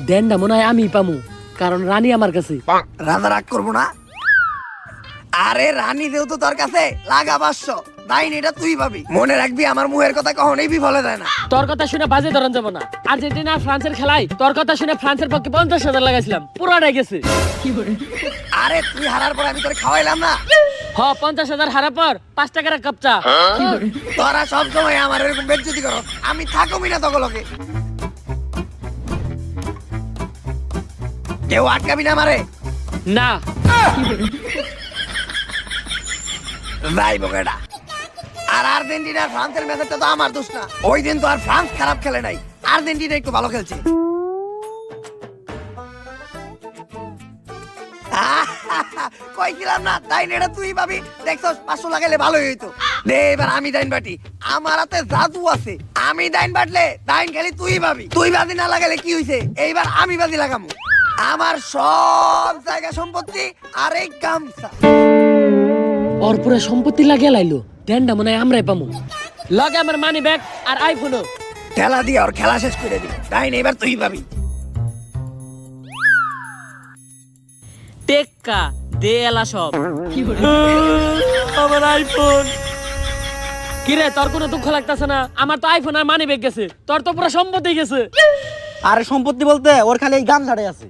দেনটা মনে হয় আমি পামু, কারণ রানী আমার কাছে। রাজা রাগ করবো না। আরে রানী যেহেতু তোর কাছে, লাগা 500 দাইন, এটা তুই পাবি। মনে রাখবি আমার মুহের কথা কখনোই বিফলে যায় না। তোর কথা শুনে বাজে ধরন যাব না। আর্জেন্টিনা আর ফ্রান্সের খেলায় তোর কথা শুনে ফ্রান্সের পক্ষে 50,000 লাগাইছিলাম, পুরাটাই গেছে। আরে তুই হারার পর আমি তোরে খাওয়াইলাম না। 50,000 হারা পর 5 টাকার এক কাপ চা। তোরা সব সময় আমার এরকম বেজ্জতি করো, আমি থাকবি না তগলকে। কেউ আটকাবি না আমারে। না যাই বোকেটা। আর আর্জেন্টিনা ফ্রান্সের ম্যাচটা তো আমার দোষ না। ওই দিন তো আর ফ্রান্স খারাপ খেলে নাই, আর্জেন্টিনা একটু ভালো খেলছে। কইছিলাম না তাই এটা তুই ভাবি। দেখছস 500 লাগাইলে ভালোই হইতো। দে এবার আমি দাইন বাটি, আমার হাতে জাদু আছে। আমি দাইন বাটলে দাইন খালি তুই ভাবি। তুই বাজি না লাগাইলে কি হইছে, এইবার আমি বাজি লাগামু। আমার সব জায়গা সম্পত্তি আর এই গামছা। ওর পুরো সম্পত্তি লাগিয়ে লাইলো, দেনটা মনে হয় আমরাই পামু। লগে আমার মানি ব্যাগ আর আইফোনও। খেলা দিয়ে ওর খেলা শেষ করে দি। দাইন এবার তুই ভাবি। টেক্কা দে এলা সব। আমার আইফোন। কিরে তোর কোনো দুঃখ লাগতেছে না? আমার তো আইফোন আর মানি ব্যাগ গেছে, তোর তো পুরো সম্পত্তি গেছে। আরে সম্পত্তি বলতে ওর খালি এই গামছাটাই আছে।